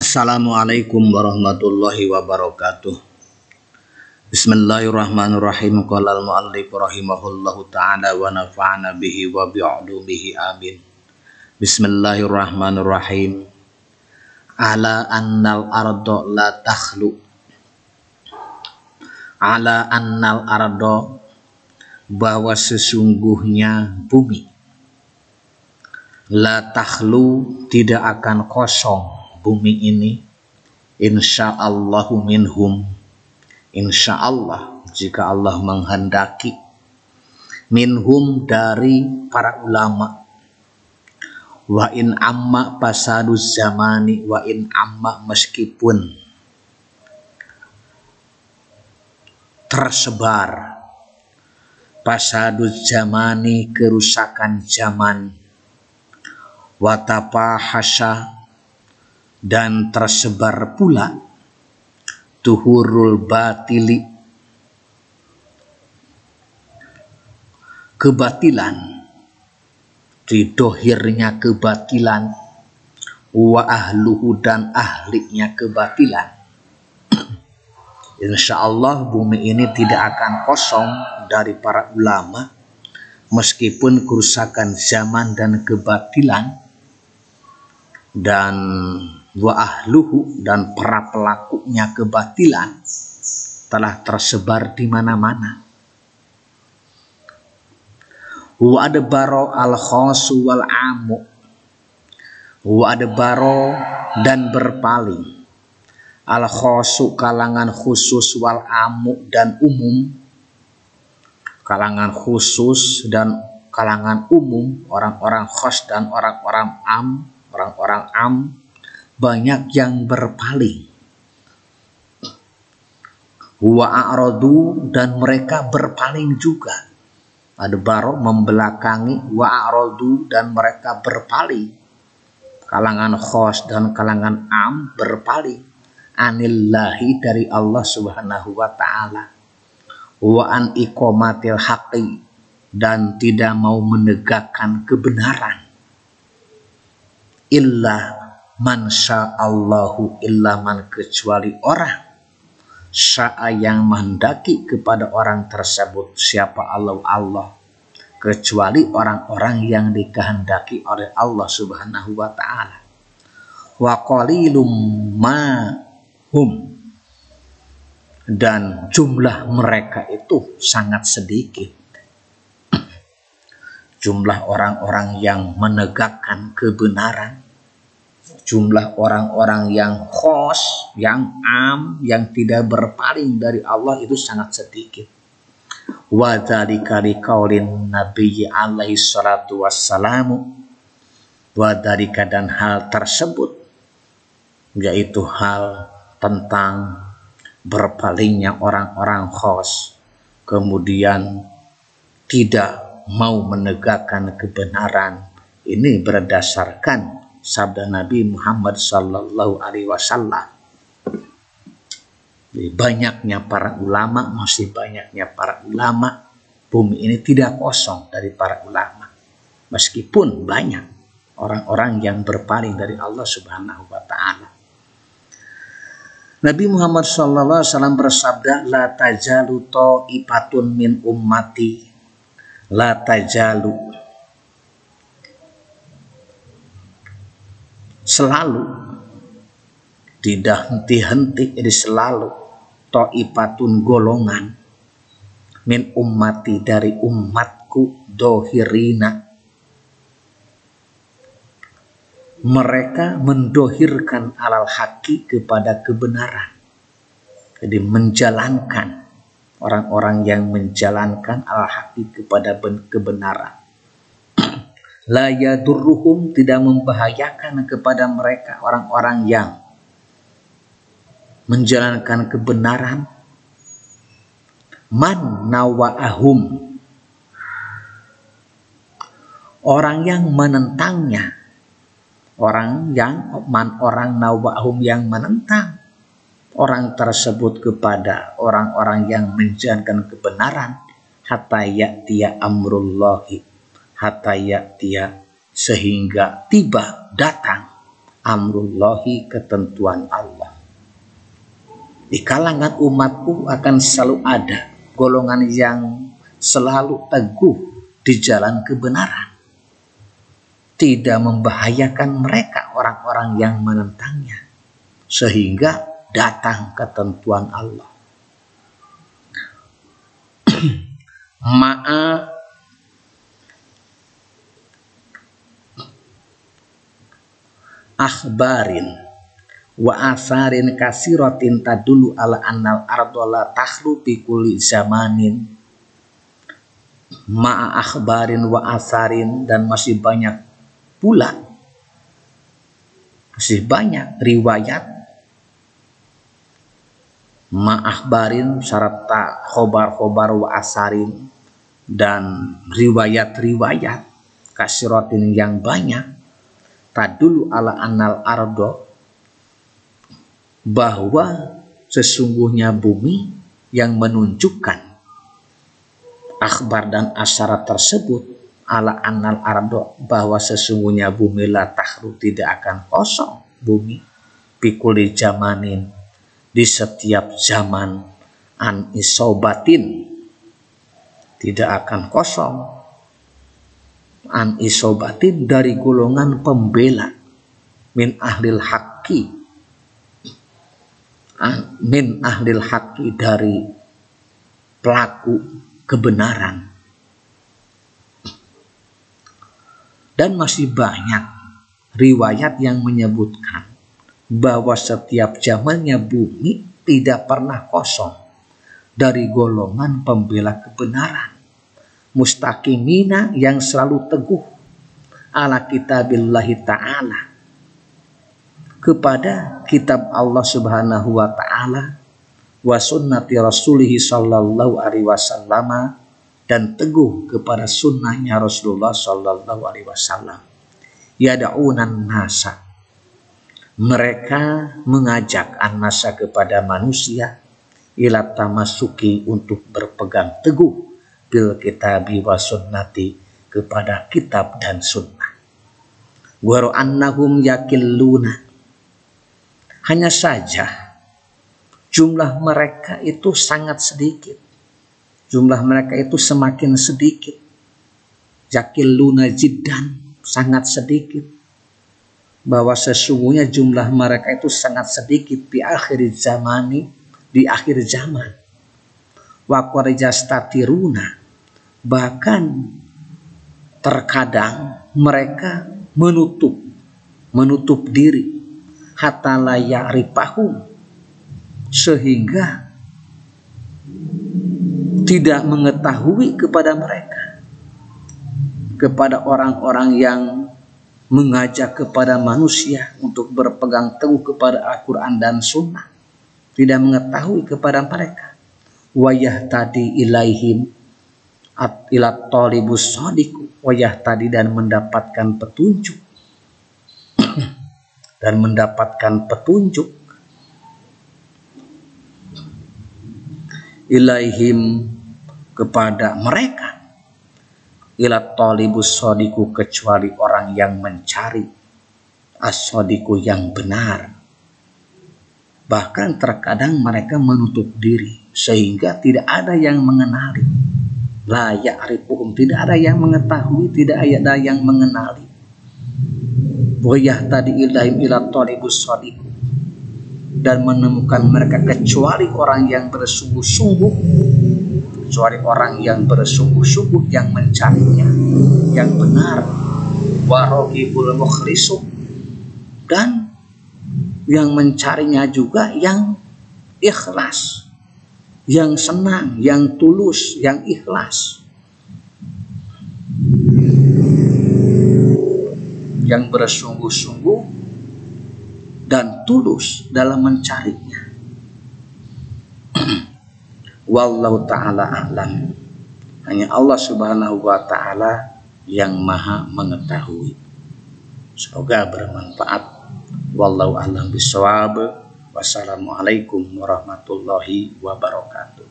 Assalamualaikum warahmatullahi wabarakatuh. Bismillahirrahmanirrahim. Qala al-mu'allif rahimahullahu ta'ala wa nafa'ana bihi wa bi'ulumihi amin. Bismillahirrahmanirrahim. Ala annal ardo la takhlu. Ala annal ardo, bahwa sesungguhnya bumi la takhlu, tidak akan kosong bumi ini, insyaallahu minhum, insyaallah jika Allah menghendaki, minhum dari para ulama, wa in amma fasaduz zamani, wa in amma meskipun tersebar fasaduz zamani, kerusakan zaman, watapahasya, dan tersebar pula tuhurul batili, kebatilan, didohirnya kebatilan, wa ahluhu, dan ahlinya kebatilan. Insyaallah bumi ini tidak akan kosong dari para ulama meskipun kerusakan zaman dan kebatilan, dan wa ahluhu, dan para pelakunya kebatilan telah tersebar di mana-mana. Wa adbaro al-khasu wal amu, wa adbaro, dan berpaling, al-khasu, kalangan khusus, wal amu, dan umum, kalangan khusus dan kalangan umum, orang-orang khas dan orang-orang am, orang-orang am, banyak yang berpaling. Wa a'radu, dan mereka berpaling juga. Adbaro, membelakangi, wa a'radu, dan mereka berpaling. Kalangan khas dan kalangan am berpaling anillahi, dari Allah subhanahu wa ta'ala. Wa an iqomatil haqqi, dan tidak mau menegakkan kebenaran. Illa man sya'allahu, illa man, kecuali orang sya'a, yang menghendaki kepada orang tersebut. Siapa Allah, kecuali orang-orang yang dikehendaki oleh Allah subhanahu wa ta'ala. Wa qalilum ma hum, dan jumlah mereka itu sangat sedikit. Jumlah orang-orang yang menegakkan kebenaran, jumlah orang-orang yang khos, yang am, yang tidak berpaling dari Allah itu sangat sedikit. Wa dzalika liqaulin nabiyyi alaihi salatu wassalamu, wa dzalika, dan hal tersebut, yaitu hal tentang berpalingnya orang-orang khos, kemudian tidak mau menegakkan kebenaran, ini berdasarkan sabda Nabi Muhammad sallallahu alaihi wasallam. Banyaknya para ulama, masih banyaknya para ulama, bumi ini tidak kosong dari para ulama, meskipun banyak orang-orang yang berpaling dari Allah subhanahu wa ta'ala. Nabi Muhammad sallallahu alaihi wasallam bersabda, la tajalu ta'ifatun min ummati, la tajalu, selalu, tidak henti-henti, jadi selalu, ta'ifatun, golongan, min ummati, dari umatku, dohirina, mereka mendohirkan alal haqi, kepada kebenaran, jadi menjalankan, orang-orang yang menjalankan al-haqi, kepada kebenaran. La yadurruhum, tidak membahayakan kepada mereka, orang-orang yang menjalankan kebenaran, man nawa'ahum, orang yang menentangnya, orang nawa'ahum, yang menentang orang tersebut kepada orang-orang yang menjalankan kebenaran, hatta ya'tiya amrullahi, hatta ya'tiya, sehingga tiba datang amrullahi, ketentuan Allah. Di kalangan umatku akan selalu ada golongan yang selalu teguh di jalan kebenaran, tidak membahayakan mereka orang-orang yang menentangnya, sehingga datang ketentuan Allah. Ma'a akhbarin wa asarin kasiratin tadulu ala annal ardola takhlu bi kulli zamanin. Ma'a akhbarin wa asarin, dan masih banyak pula, masih banyak riwayat ma'akhbarin serta khobar-khobar wa asarin, dan riwayat-riwayat kasiratin yang banyak, tadulu ala annal ardo, bahwa sesungguhnya bumi, yang menunjukkan akhbar dan asyarat tersebut, ala annal ardo, bahwa sesungguhnya bumi la takhru, tidak akan kosong bumi, pikuli zamanin, di setiap zaman, an isobatin, tidak akan kosong, an isobatin, dari golongan pembela, min ahlil haqqi, min ahlil haqqi, dari pelaku kebenaran. Dan masih banyak riwayat yang menyebutkan bahwa setiap zamannya bumi tidak pernah kosong dari golongan pembela kebenaran, mustaqimina, yang selalu teguh, ala kitabillahi ta'ala, kepada kitab Allah subhanahu wa ta'ala, wa sunnati rasulihi sallallahu alaihi wasallam, dan teguh kepada sunnahnya Rasulullah sallallahu alaihi wasallam. Yada'unan nasa, mereka mengajak an-nasa, kepada manusia, ila tamasuki, untuk berpegang teguh, bil kitabi wa sunnati, kepada kitab dan sunnah. Wa annahum yakilluna, hanya saja jumlah mereka itu sangat sedikit. Jumlah mereka itu semakin sedikit. Yakilluna jiddan, sangat sedikit. Bahwa sesungguhnya jumlah mereka itu sangat sedikit di akhir zamani, di akhir zaman. Wa qarijastatiruna, bahkan terkadang mereka menutup diri, hatta la ya'rifahum, sehingga tidak mengetahui kepada mereka, kepada orang-orang yang mengajak kepada manusia untuk berpegang teguh kepada Al-Quran dan Sunnah, tidak mengetahui kepada mereka. Wayah tadi ilaihim ila talibus sadiku, wayah tadi, dan mendapatkan petunjuk dan mendapatkan petunjuk ilaihim, kepada mereka, ila talibus sadiku, kecuali orang yang mencari as-sadiku, yang benar. Bahkan terkadang mereka menutup diri sehingga tidak ada yang mengenali. La ya'rifuhum, tidak ada yang mengetahui, tidak ada yang mengenali. Wayah tadi ilaihim ila talibus sadiku, dan menemukan mereka kecuali orang yang bersungguh-sungguh, kecuali orang yang bersungguh-sungguh, yang mencarinya, yang benar. Warogibul mukhlisu, dan yang mencarinya juga yang ikhlas, yang senang, yang tulus, yang ikhlas, yang bersungguh-sungguh dan tulus dalam mencarinya. Wallahu ta'ala a'lam. Hanya Allah subhanahu wa ta'ala yang maha mengetahui. Semoga bermanfaat. Wallahu a'lam bishawab. Wassalamualaikum warahmatullahi wabarakatuh.